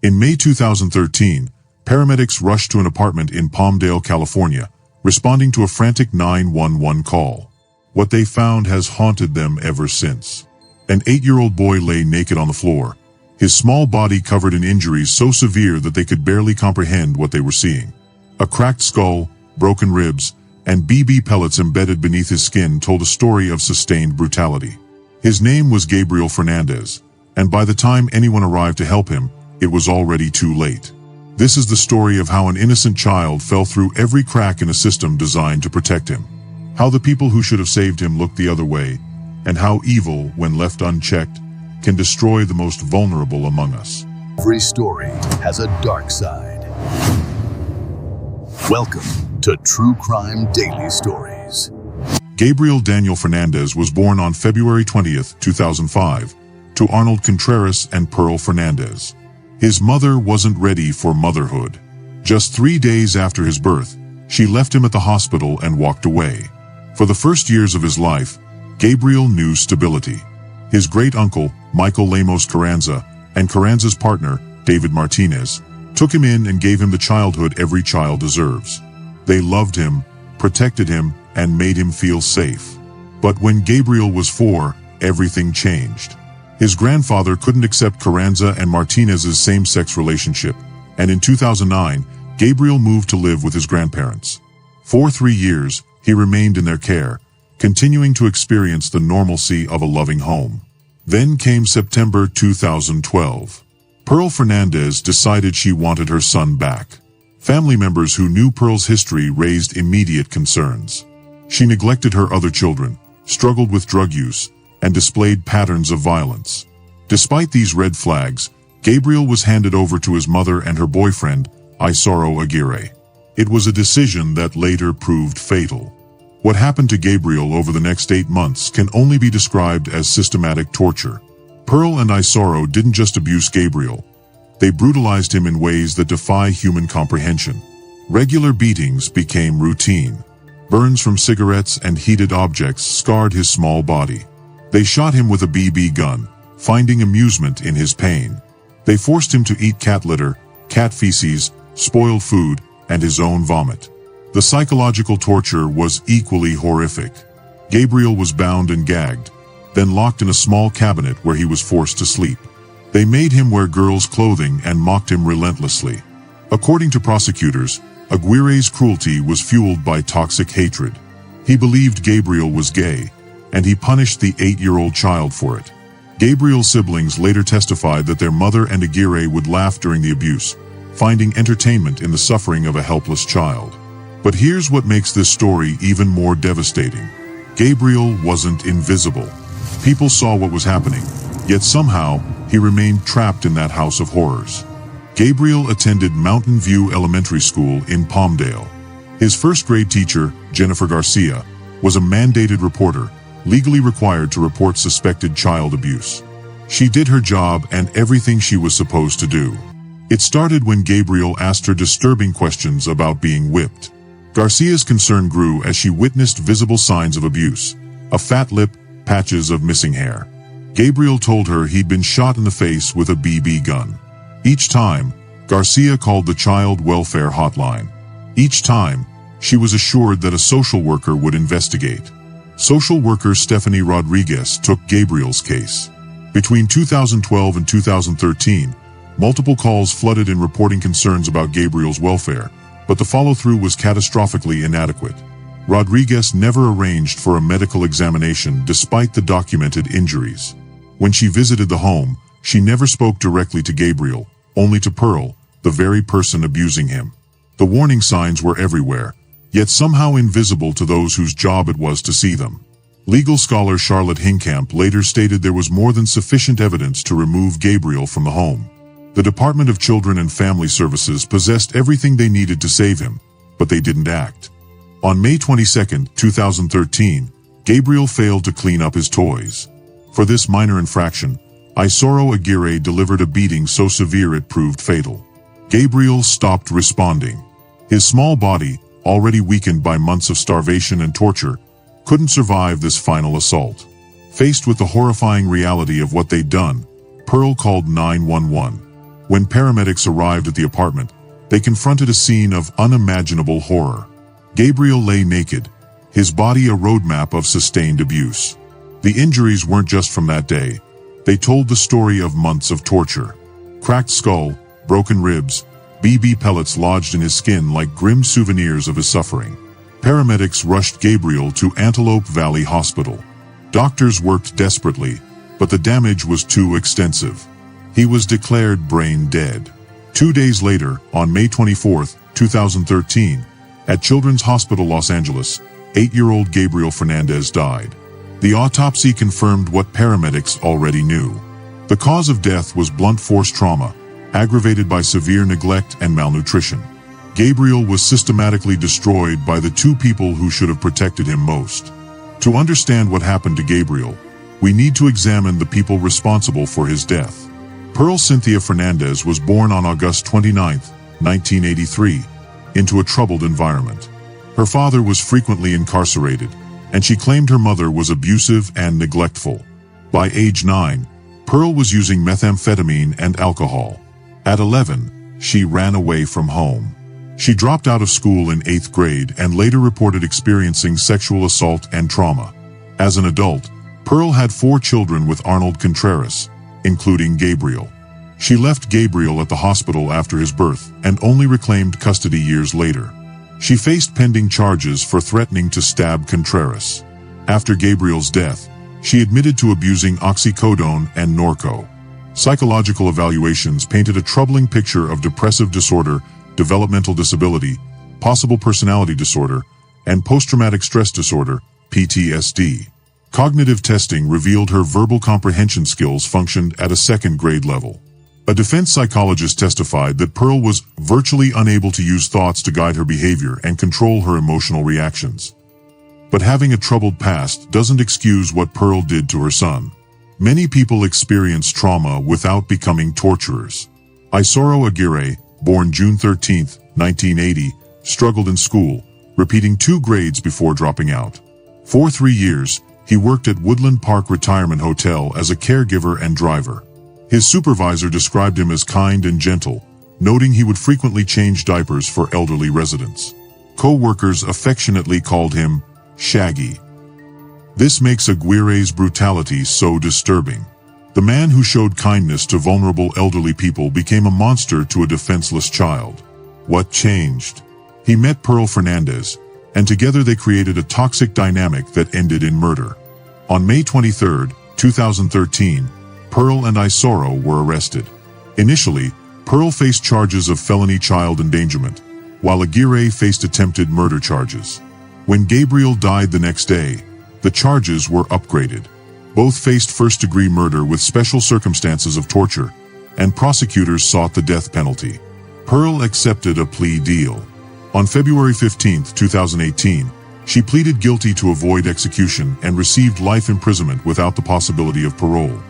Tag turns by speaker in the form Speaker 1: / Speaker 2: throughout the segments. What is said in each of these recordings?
Speaker 1: In May 2013, paramedics rushed to an apartment in Palmdale, California, responding to a frantic 911 call. What they found has haunted them ever since. An 8-year-old boy lay naked on the floor, his small body covered in injuries so severe that they could barely comprehend what they were seeing. A cracked skull, broken ribs, and BB pellets embedded beneath his skin told a story of sustained brutality. His name was Gabriel Fernandez, and by the time anyone arrived to help him, it was already too late. This is the story of how an innocent child fell through every crack in a system designed to protect him. How the people who should have saved him looked the other way, and how evil, when left unchecked, can destroy the most vulnerable among us.
Speaker 2: Every story has a dark side. Welcome to True Crime Daily Stories.
Speaker 1: Gabriel Daniel Fernandez was born on February 20th, 2005, to Arnold Contreras and Pearl Fernandez. His mother wasn't ready for motherhood. Just 3 days after his birth, she left him at the hospital and walked away. For the first years of his life, Gabriel knew stability. His great-uncle, Michael Lemos Carranza, and Carranza's partner, David Martinez, took him in and gave him the childhood every child deserves. They loved him, protected him, and made him feel safe. But when Gabriel was 4, everything changed. His grandfather couldn't accept Carranza and Martinez's same-sex relationship, and in 2009, Gabriel moved to live with his grandparents. For 3 years, he remained in their care, continuing to experience the normalcy of a loving home. Then came September 2012. Pearl Fernandez decided she wanted her son back. Family members who knew Pearl's history raised immediate concerns. She neglected her other children, struggled with drug use, and displayed patterns of violence. Despite these red flags, Gabriel was handed over to his mother and her boyfriend, Isauro Aguirre. It was a decision that later proved fatal. What happened to Gabriel over the next 8 months can only be described as systematic torture. Pearl and Isauro didn't just abuse Gabriel. They brutalized him in ways that defy human comprehension. Regular beatings became routine. Burns from cigarettes and heated objects scarred his small body. They shot him with a BB gun, finding amusement in his pain. They forced him to eat cat litter, cat feces, spoiled food, and his own vomit. The psychological torture was equally horrific. Gabriel was bound and gagged, then locked in a small cabinet where he was forced to sleep. They made him wear girls' clothing and mocked him relentlessly. According to prosecutors, Aguirre's cruelty was fueled by toxic hatred. He believed Gabriel was gay, and he punished the 8-year-old child for it. Gabriel's siblings later testified that their mother and Aguirre would laugh during the abuse, finding entertainment in the suffering of a helpless child. But here's what makes this story even more devastating. Gabriel wasn't invisible. People saw what was happening, yet somehow he remained trapped in that house of horrors. Gabriel attended Mountain View Elementary School in Palmdale. His first-grade teacher, Jennifer Garcia, was a mandated reporter, legally required to report suspected child abuse. She did her job and everything she was supposed to do. It started when Gabriel asked her disturbing questions about being whipped. Garcia's concern grew as she witnessed visible signs of abuse: a fat lip, patches of missing hair. Gabriel told her he'd been shot in the face with a BB gun. Each time, Garcia called the child welfare hotline. Each time, she was assured that a social worker would investigate. Social worker Stephanie Rodriguez took Gabriel's case. Between 2012 and 2013, multiple calls flooded in reporting concerns about Gabriel's welfare, but the follow-through was catastrophically inadequate. Rodriguez never arranged for a medical examination despite the documented injuries. When she visited the home, she never spoke directly to Gabriel, only to Pearl, the very person abusing him. The warning signs were everywhere, yet somehow invisible to those whose job it was to see them. Legal scholar Charlotte Hinkamp later stated there was more than sufficient evidence to remove Gabriel from the home. The Department of Children and Family Services possessed everything they needed to save him, but they didn't act. On May 22, 2013, Gabriel failed to clean up his toys. For this minor infraction, Isauro Aguirre delivered a beating so severe it proved fatal. Gabriel stopped responding. His small body, already weakened by months of starvation and torture, couldn't survive this final assault. Faced with the horrifying reality of what they'd done, Pearl called 911. When paramedics arrived at the apartment, they confronted a scene of unimaginable horror. Gabriel lay naked, his body a roadmap of sustained abuse. The injuries weren't just from that day. They told the story of months of torture. Cracked skull, broken ribs, BB pellets lodged in his skin like grim souvenirs of his suffering. Paramedics rushed Gabriel to Antelope Valley Hospital. Doctors worked desperately, but the damage was too extensive. He was declared brain dead. 2 days later, on May 24, 2013, at Children's Hospital Los Angeles, 8-year-old Gabriel Fernandez died. The autopsy confirmed what paramedics already knew. The cause of death was blunt force trauma, aggravated by severe neglect and malnutrition. Gabriel was systematically destroyed by the two people who should have protected him most. To understand what happened to Gabriel, we need to examine the people responsible for his death. Pearl Cynthia Fernandez was born on August 29, 1983, into a troubled environment. Her father was frequently incarcerated, and she claimed her mother was abusive and neglectful. By age 9, Pearl was using methamphetamine and alcohol. At 11, she ran away from home. She dropped out of school in 8th grade and later reported experiencing sexual assault and trauma. As an adult, Pearl had 4 children with Arnold Contreras, including Gabriel. She left Gabriel at the hospital after his birth and only reclaimed custody years later. She faced pending charges for threatening to stab Contreras. After Gabriel's death, she admitted to abusing oxycodone and Norco. Psychological evaluations painted a troubling picture of depressive disorder, developmental disability, possible personality disorder, and post-traumatic stress disorder, PTSD. Cognitive testing revealed her verbal comprehension skills functioned at a 2nd grade level. A defense psychologist testified that Pearl was virtually unable to use thoughts to guide her behavior and control her emotional reactions. But having a troubled past doesn't excuse what Pearl did to her son. Many people experience trauma without becoming torturers. Isauro Aguirre, born June 13, 1980, struggled in school, repeating 2 grades before dropping out. For 3 years, he worked at Woodland Park Retirement Hotel as a caregiver and driver. His supervisor described him as kind and gentle, noting he would frequently change diapers for elderly residents. Co-workers affectionately called him Shaggy. This makes Aguirre's brutality so disturbing. The man who showed kindness to vulnerable elderly people became a monster to a defenseless child. What changed? He met Pearl Fernandez, and together they created a toxic dynamic that ended in murder. On May 23, 2013, Pearl and Isauro were arrested. Initially, Pearl faced charges of felony child endangerment, while Aguirre faced attempted murder charges. When Gabriel died the next day, the charges were upgraded. Both faced first-degree murder with special circumstances of torture, and prosecutors sought the death penalty. Pearl accepted a plea deal. On February 15, 2018, she pleaded guilty to avoid execution and received life imprisonment without the possibility of parole.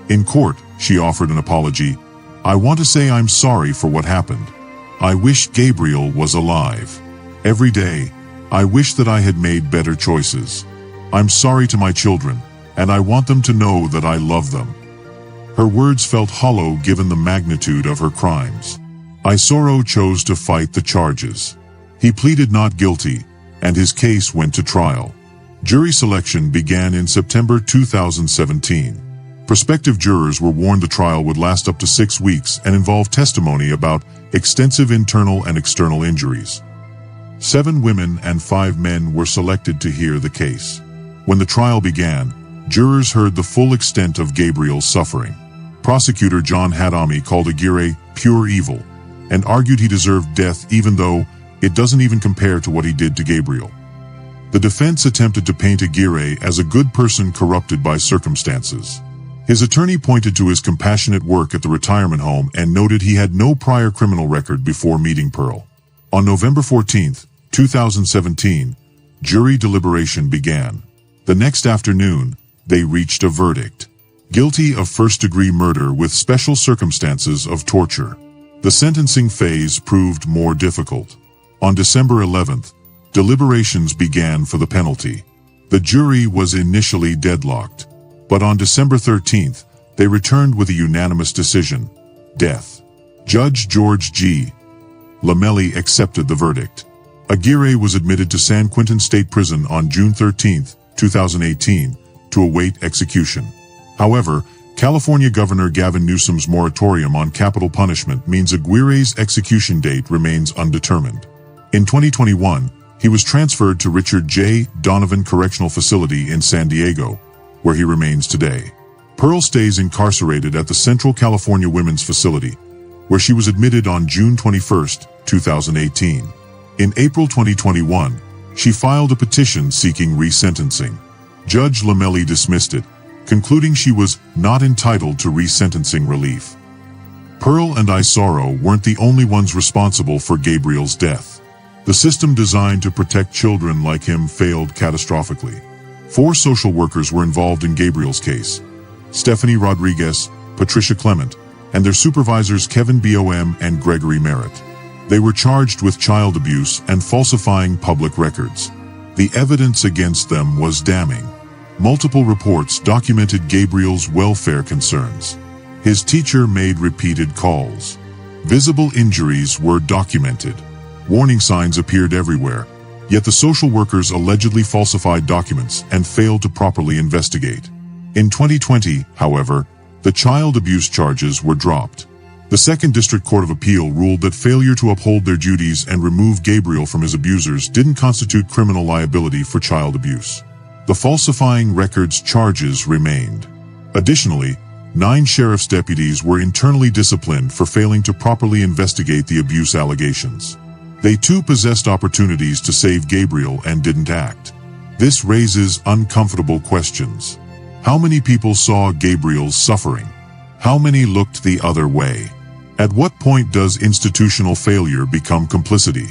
Speaker 1: In court, she offered an apology. "I want to say I'm sorry for what happened. I wish Gabriel was alive. Every day, I wish that I had made better choices. I'm sorry to my children, and I want them to know that I love them." Her words felt hollow given the magnitude of her crimes. Isauro chose to fight the charges. He pleaded not guilty, and his case went to trial. Jury selection began in September 2017. Prospective jurors were warned the trial would last up to 6 weeks and involve testimony about extensive internal and external injuries. 7 women and 5 men were selected to hear the case. When the trial began, jurors heard the full extent of Gabriel's suffering. Prosecutor John Hadami called Aguirre pure evil and argued he deserved death even though it doesn't even compare to what he did to Gabriel. The defense attempted to paint Aguirre as a good person corrupted by circumstances. His attorney pointed to his compassionate work at the retirement home and noted he had no prior criminal record before meeting Pearl. On November 14, 2017, jury deliberation began. The next afternoon, they reached a verdict. Guilty of first-degree murder with special circumstances of torture. The sentencing phase proved more difficult. On December 11th, deliberations began for the penalty. The jury was initially deadlocked, but on December 13th, they returned with a unanimous decision: death. Judge George G. Lamelli accepted the verdict. Aguirre was admitted to San Quentin State Prison on June 13, 2018, to await execution. However, California Governor Gavin Newsom's moratorium on capital punishment means Aguirre's execution date remains undetermined. In 2021, he was transferred to Richard J. Donovan Correctional Facility in San Diego, where he remains today. Pearl stays incarcerated at the Central California Women's Facility, where she was admitted on June 21, 2018. In April 2021, she filed a petition seeking resentencing. Judge Lamelli dismissed it, concluding she was not entitled to resentencing relief. Pearl and Isauro weren't the only ones responsible for Gabriel's death. The system designed to protect children like him failed catastrophically. 4 social workers were involved in Gabriel's case: Stephanie Rodriguez, Patricia Clement, and their supervisors Kevin Bom and Gregory Merritt. They were charged with child abuse and falsifying public records. The evidence against them was damning. Multiple reports documented Gabriel's welfare concerns. His teacher made repeated calls. Visible injuries were documented. Warning signs appeared everywhere, yet the social workers allegedly falsified documents and failed to properly investigate. In 2020, however, the child abuse charges were dropped. The 2nd District Court of Appeal ruled that failure to uphold their duties and remove Gabriel from his abusers didn't constitute criminal liability for child abuse. The falsifying records charges remained. Additionally, 9 sheriff's deputies were internally disciplined for failing to properly investigate the abuse allegations. They too possessed opportunities to save Gabriel and didn't act. This raises uncomfortable questions. How many people saw Gabriel's suffering? How many looked the other way? At what point does institutional failure become complicity?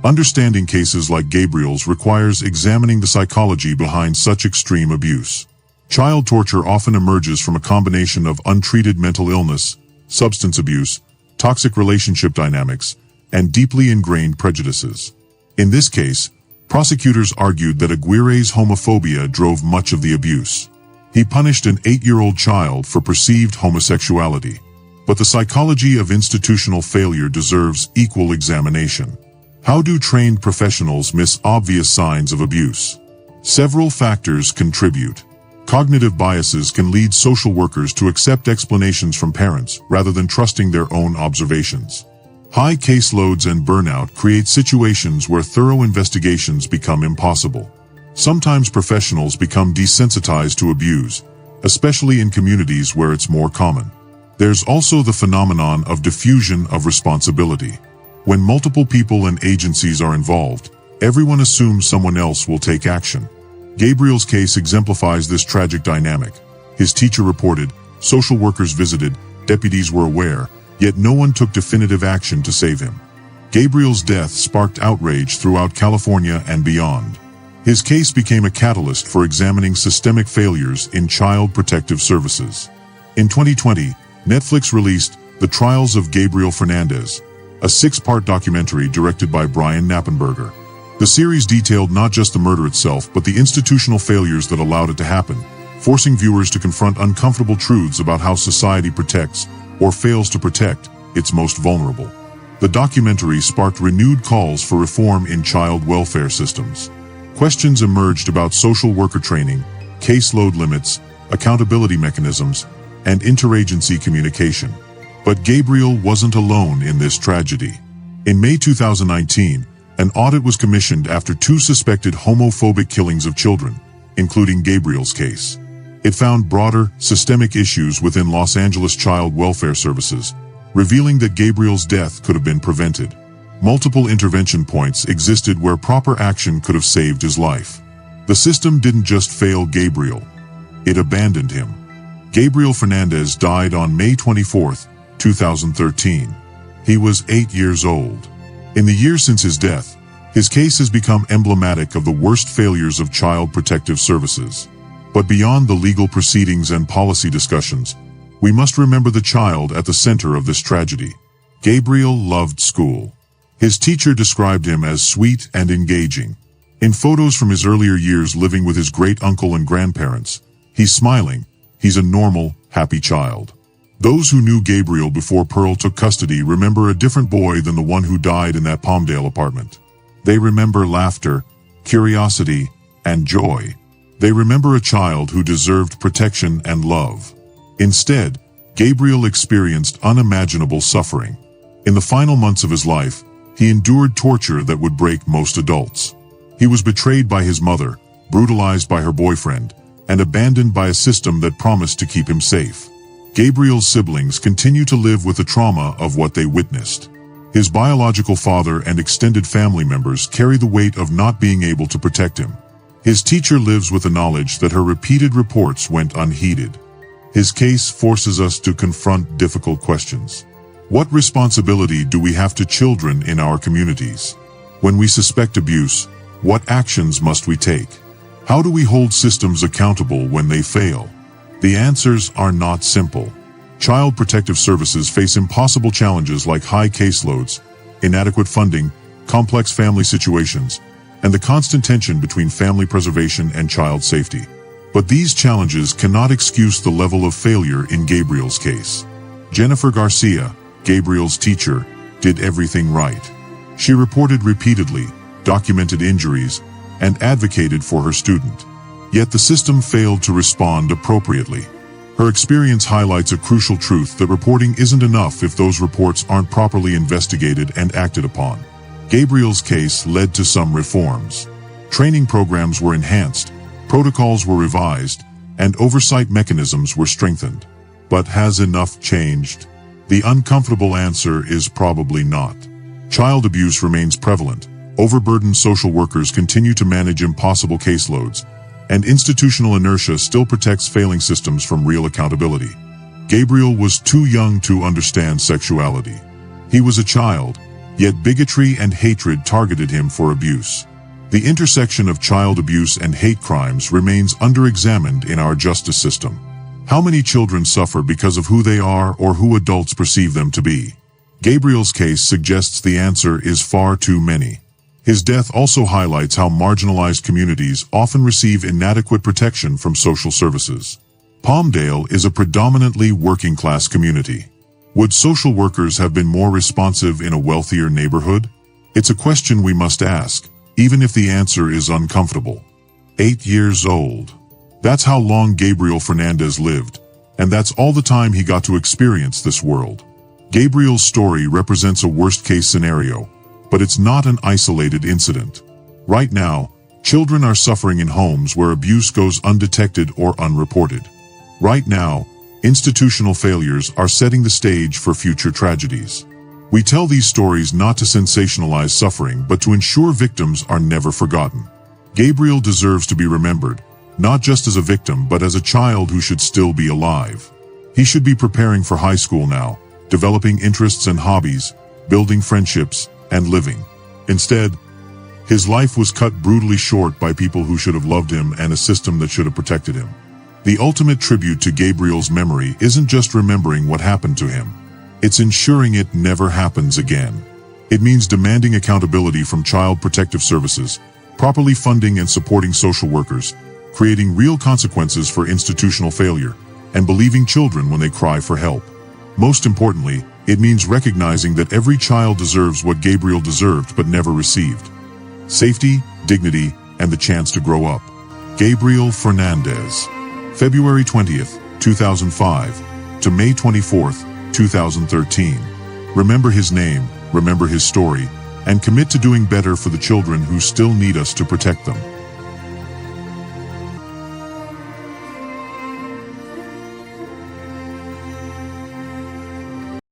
Speaker 1: Understanding cases like Gabriel's requires examining the psychology behind such extreme abuse. Child torture often emerges from a combination of untreated mental illness, substance abuse, toxic relationship dynamics, and deeply ingrained prejudices. In this case, prosecutors argued that Aguirre's homophobia drove much of the abuse. He punished an 8-year-old child for perceived homosexuality. But the psychology of institutional failure deserves equal examination. How do trained professionals miss obvious signs of abuse? Several factors contribute. Cognitive biases can lead social workers to accept explanations from parents rather than trusting their own observations. High caseloads and burnout create situations where thorough investigations become impossible. Sometimes professionals become desensitized to abuse, especially in communities where it's more common. There's also the phenomenon of diffusion of responsibility. When multiple people and agencies are involved, everyone assumes someone else will take action. Gabriel's case exemplifies this tragic dynamic. His teacher reported, social workers visited, deputies were aware, yet no one took definitive action to save him. Gabriel's death sparked outrage throughout California and beyond. His case became a catalyst for examining systemic failures in child protective services. In 2020, Netflix released The Trials of Gabriel Fernandez, a 6-part documentary directed by Brian Knappenberger. The series detailed not just the murder itself, but the institutional failures that allowed it to happen, forcing viewers to confront uncomfortable truths about how society protects, or fails to protect, its most vulnerable. The documentary sparked renewed calls for reform in child welfare systems. Questions emerged about social worker training, caseload limits, accountability mechanisms, and interagency communication. But Gabriel wasn't alone in this tragedy. In May 2019, an audit was commissioned after 2 suspected homophobic killings of children, including Gabriel's case. It found broader, systemic issues within Los Angeles child welfare services, revealing that Gabriel's death could have been prevented. Multiple intervention points existed where proper action could have saved his life. The system didn't just fail Gabriel, it abandoned him. Gabriel Fernandez died on May 24, 2013. He was 8 years old. In the years since his death, his case has become emblematic of the worst failures of child protective services. But beyond the legal proceedings and policy discussions, we must remember the child at the center of this tragedy. Gabriel loved school. His teacher described him as sweet and engaging. In photos from his earlier years living with his great-uncle and grandparents, he's smiling. He's a normal, happy child. Those who knew Gabriel before Pearl took custody remember a different boy than the one who died in that Palmdale apartment. They remember laughter, curiosity, and joy. They remember a child who deserved protection and love. Instead, Gabriel experienced unimaginable suffering. In the final months of his life, he endured torture that would break most adults. He was betrayed by his mother, brutalized by her boyfriend, and abandoned by a system that promised to keep him safe. Gabriel's siblings continue to live with the trauma of what they witnessed. His biological father and extended family members carry the weight of not being able to protect him. His teacher lives with the knowledge that her repeated reports went unheeded. His case forces us to confront difficult questions. What responsibility do we have to children in our communities? When we suspect abuse, what actions must we take? How do we hold systems accountable when they fail? The answers are not simple. Child protective services face impossible challenges like high caseloads, inadequate funding, complex family situations, and the constant tension between family preservation and child safety. But these challenges cannot excuse the level of failure in Gabriel's case. Jennifer Garcia, Gabriel's teacher, did everything right. She reported repeatedly, documented injuries, and advocated for her student. Yet the system failed to respond appropriately. Her experience highlights a crucial truth that reporting isn't enough if those reports aren't properly investigated and acted upon. Gabriel's case led to some reforms. Training programs were enhanced, protocols were revised, and oversight mechanisms were strengthened. But has enough changed? The uncomfortable answer is probably not. Child abuse remains prevalent, overburdened social workers continue to manage impossible caseloads, and institutional inertia still protects failing systems from real accountability. Gabriel was too young to understand sexuality. He was a child, yet bigotry and hatred targeted him for abuse. The intersection of child abuse and hate crimes remains under-examined in our justice system. How many children suffer because of who they are or who adults perceive them to be? Gabriel's case suggests the answer is far too many. His death also highlights how marginalized communities often receive inadequate protection from social services. Palmdale is a predominantly working-class community. Would social workers have been more responsive in a wealthier neighborhood? It's a question we must ask, even if the answer is uncomfortable. 8 years old. That's how long Gabriel Fernandez lived, and that's all the time he got to experience this world. Gabriel's story represents a worst-case scenario, but it's not an isolated incident. Right now, children are suffering in homes where abuse goes undetected or unreported. Right now, institutional failures are setting the stage for future tragedies. We tell these stories not to sensationalize suffering, but to ensure victims are never forgotten. Gabriel deserves to be remembered, not just as a victim but as a child who should still be alive. He should be preparing for high school now, developing interests and hobbies, building friendships, and living. Instead, his life was cut brutally short by people who should have loved him and a system that should have protected him. The ultimate tribute to Gabriel's memory isn't just remembering what happened to him. It's ensuring it never happens again. It means demanding accountability from child protective services, properly funding and supporting social workers, creating real consequences for institutional failure, and believing children when they cry for help. Most importantly, it means recognizing that every child deserves what Gabriel deserved but never received: safety, dignity, and the chance to grow up. Gabriel Fernandez. February 20th, 2005 to May 24th, 2013. Remember his name, remember his story, and commit to doing better for the children who still need us to protect them.